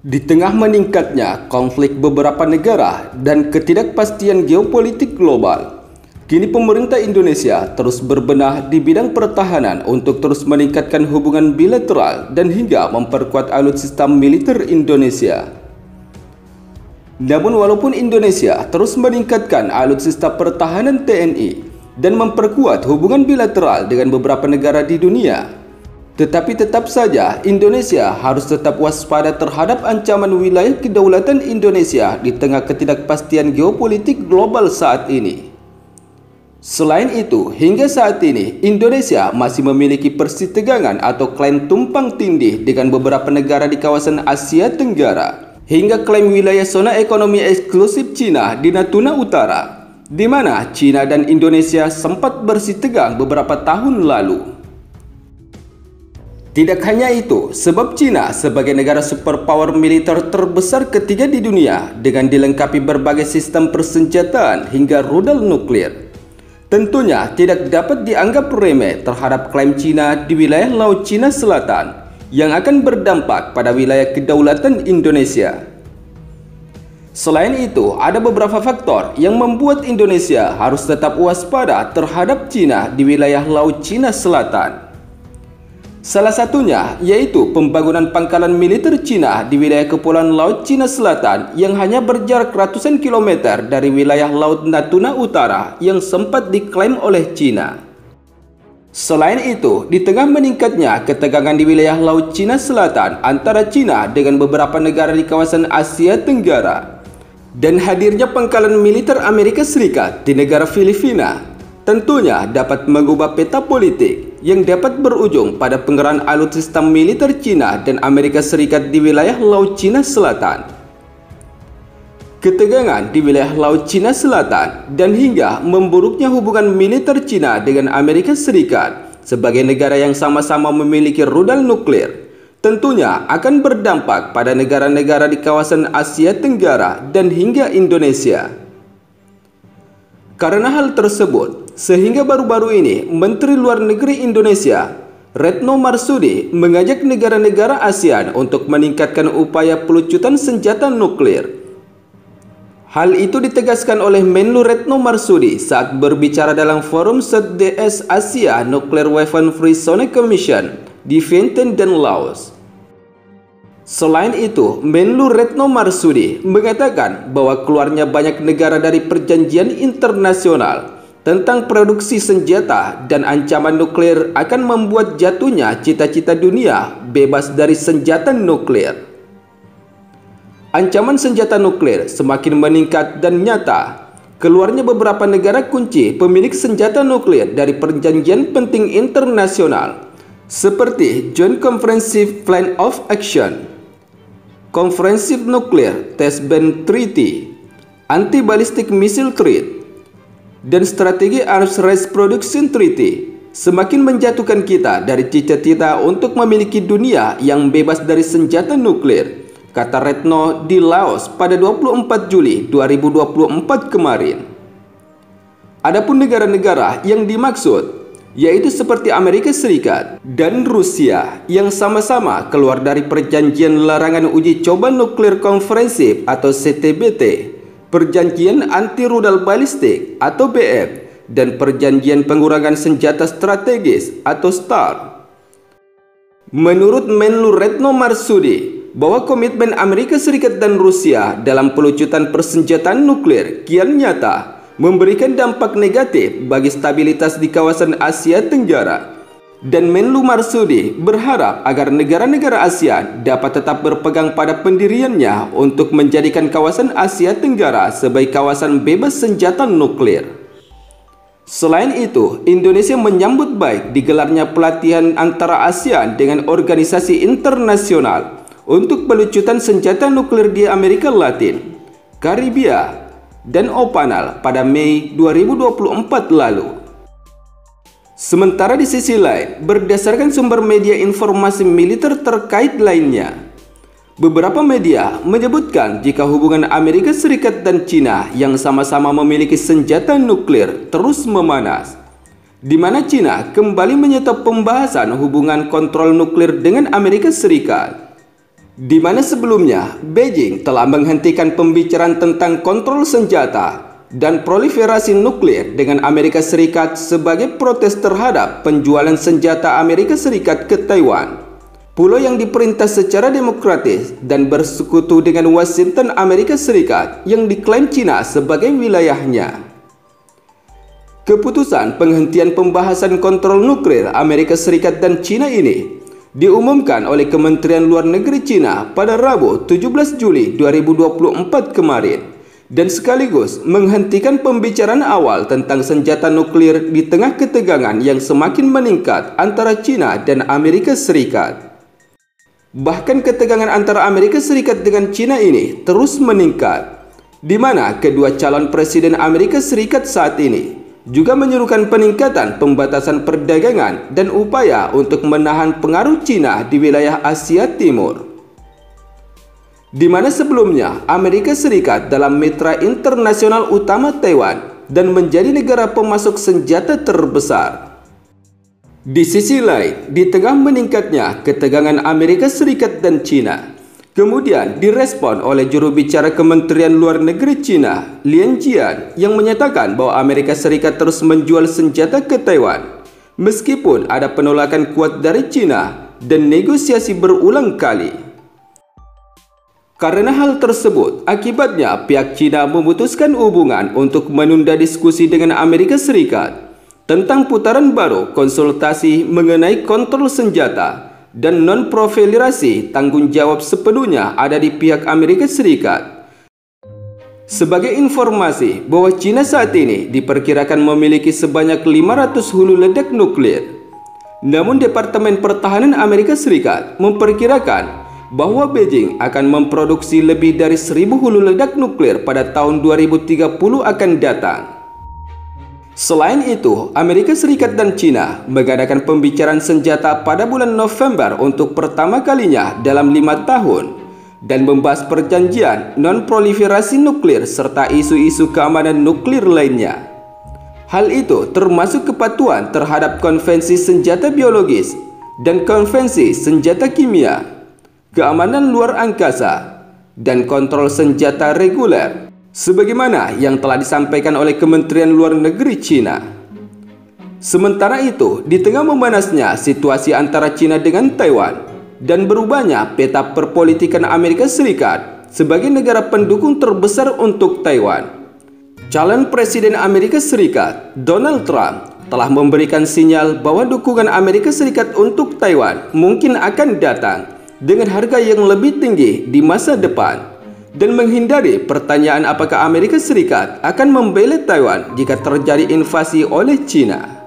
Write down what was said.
Di tengah meningkatnya konflik beberapa negara dan ketidakpastian geopolitik global, kini pemerintah Indonesia terus berbenah di bidang pertahanan untuk terus meningkatkan hubungan bilateral dan hingga memperkuat alutsista militer Indonesia. Namun walaupun Indonesia terus meningkatkan alutsista pertahanan TNI dan memperkuat hubungan bilateral dengan beberapa negara di dunia, tetapi tetap saja Indonesia harus tetap waspada terhadap ancaman wilayah kedaulatan Indonesia di tengah ketidakpastian geopolitik global saat ini. Selain itu, hingga saat ini Indonesia masih memiliki persitegangan atau klaim tumpang tindih dengan beberapa negara di kawasan Asia Tenggara, hingga klaim wilayah zona ekonomi eksklusif Cina di Natuna Utara, di mana Cina dan Indonesia sempat bersitegang beberapa tahun lalu. Tidak hanya itu, sebab Cina sebagai negara superpower militer terbesar ketiga di dunia dengan dilengkapi berbagai sistem persenjataan hingga rudal nuklir, tentunya tidak dapat dianggap remeh terhadap klaim Cina di wilayah Laut Cina Selatan yang akan berdampak pada wilayah kedaulatan Indonesia. Selain itu, ada beberapa faktor yang membuat Indonesia harus tetap waspada terhadap Cina di wilayah Laut Cina Selatan. Salah satunya yaitu pembangunan pangkalan militer Cina di wilayah Kepulauan Laut Cina Selatan yang hanya berjarak ratusan kilometer dari wilayah Laut Natuna Utara yang sempat diklaim oleh Cina. Selain itu, di tengah meningkatnya ketegangan di wilayah Laut Cina Selatan antara Cina dengan beberapa negara di kawasan Asia Tenggara dan hadirnya pangkalan militer Amerika Serikat di negara Filipina, tentunya dapat mengubah peta politik yang dapat berujung pada pengerahan alutsista militer Cina dan Amerika Serikat di wilayah Laut Cina Selatan. Ketegangan di wilayah Laut Cina Selatan dan hingga memburuknya hubungan militer Cina dengan Amerika Serikat sebagai negara yang sama-sama memiliki rudal nuklir tentunya akan berdampak pada negara-negara di kawasan Asia Tenggara dan hingga Indonesia. Karena hal tersebut, sehingga baru-baru ini Menteri Luar Negeri Indonesia, Retno Marsudi, mengajak negara-negara ASEAN untuk meningkatkan upaya pelucutan senjata nuklir. Hal itu ditegaskan oleh Menlu Retno Marsudi saat berbicara dalam forum SDS Asia Nuclear Weapon Free Zone Commission di Vientiane dan Laos. Selain itu, Menlu Retno Marsudi mengatakan bahwa keluarnya banyak negara dari perjanjian internasional tentang produksi senjata dan ancaman nuklir akan membuat jatuhnya cita-cita dunia bebas dari senjata nuklir. Ancaman senjata nuklir semakin meningkat dan nyata. Keluarnya beberapa negara kunci pemilik senjata nuklir dari perjanjian penting internasional seperti Joint Comprehensive Plan of Action, Comprehensive Nuclear Test Ban Treaty, Anti-Ballistic Missile Treaty, dan Strategi Arms Race Production Treaty semakin menjatuhkan kita dari cita-cita untuk memiliki dunia yang bebas dari senjata nuklir, kata Retno di Laos pada 24 Juli 2024 kemarin. Adapun negara-negara yang dimaksud yaitu seperti Amerika Serikat dan Rusia yang sama-sama keluar dari Perjanjian Larangan Uji Coba Nuklir Komprehensif atau CTBT, Perjanjian Anti Rudal Balistik atau BF, dan Perjanjian Pengurangan Senjata Strategis atau START. Menurut Menlu Retno Marsudi, bahwa komitmen Amerika Serikat dan Rusia dalam pelucutan persenjataan nuklir kian nyata memberikan dampak negatif bagi stabilitas di kawasan Asia Tenggara. Dan Menlu Marsudi berharap agar negara-negara ASEAN dapat tetap berpegang pada pendiriannya untuk menjadikan kawasan Asia Tenggara sebagai kawasan bebas senjata nuklir. Selain itu, Indonesia menyambut baik digelarnya pelatihan antara ASEAN dengan organisasi internasional untuk pelucutan senjata nuklir di Amerika Latin, Karibia, dan Opanal pada Mei 2024 lalu. Sementara di sisi lain, berdasarkan sumber media informasi militer terkait lainnya, beberapa media menyebutkan jika hubungan Amerika Serikat dan Cina yang sama-sama memiliki senjata nuklir terus memanas, di mana Cina kembali menyetop pembahasan hubungan kontrol nuklir dengan Amerika Serikat. di mana sebelumnya Beijing telah menghentikan pembicaraan tentang kontrol senjata dan proliferasi nuklir dengan Amerika Serikat sebagai protes terhadap penjualan senjata Amerika Serikat ke Taiwan, pulau yang diperintah secara demokratis dan bersekutu dengan Washington, Amerika Serikat yang diklaim China sebagai wilayahnya. Keputusan penghentian pembahasan kontrol nuklir Amerika Serikat dan China ini diumumkan oleh Kementerian Luar Negeri China pada Rabu 17 Juli 2024 kemarin dan sekaligus menghentikan pembicaraan awal tentang senjata nuklir di tengah ketegangan yang semakin meningkat antara China dan Amerika Serikat. Bahkan ketegangan antara Amerika Serikat dengan China ini terus meningkat, di mana kedua calon presiden Amerika Serikat saat ini juga menyerukan peningkatan pembatasan perdagangan dan upaya untuk menahan pengaruh China di wilayah Asia Timur. Di mana sebelumnya Amerika Serikat dalam mitra internasional utama Taiwan dan menjadi negara pemasok senjata terbesar. Di sisi lain, di tengah meningkatnya ketegangan Amerika Serikat dan China, kemudian direspon oleh juru bicara Kementerian Luar Negeri China, Lian Jian, yang menyatakan bahwa Amerika Serikat terus menjual senjata ke Taiwan, meskipun ada penolakan kuat dari China dan negosiasi berulang kali. Karena hal tersebut, akibatnya pihak China memutuskan hubungan untuk menunda diskusi dengan Amerika Serikat tentang putaran baru konsultasi mengenai kontrol senjata dan non-proliferasi. Tanggung jawab sepenuhnya ada di pihak Amerika Serikat. Sebagai informasi bahwa China saat ini diperkirakan memiliki sebanyak 500 hulu ledak nuklir. Namun Departemen Pertahanan Amerika Serikat memperkirakan bahwa Beijing akan memproduksi lebih dari 1000 hulu ledak nuklir pada tahun 2030 akan datang. Selain itu, Amerika Serikat dan China mengadakan pembicaraan senjata pada bulan November untuk pertama kalinya dalam 5 tahun dan membahas perjanjian non-proliferasi nuklir serta isu-isu keamanan nuklir lainnya. Hal itu termasuk kepatuhan terhadap konvensi senjata biologis dan konvensi senjata kimia, keamanan luar angkasa, dan kontrol senjata reguler, sebagaimana yang telah disampaikan oleh Kementerian Luar Negeri China. Sementara itu, di tengah memanasnya situasi antara China dengan Taiwan dan berubahnya peta perpolitikan Amerika Serikat sebagai negara pendukung terbesar untuk Taiwan, calon Presiden Amerika Serikat, Donald Trump, telah memberikan sinyal bahwa dukungan Amerika Serikat untuk Taiwan mungkin akan datang dengan harga yang lebih tinggi di masa depan, dan menghindari pertanyaan apakah Amerika Serikat akan membela Taiwan jika terjadi invasi oleh China.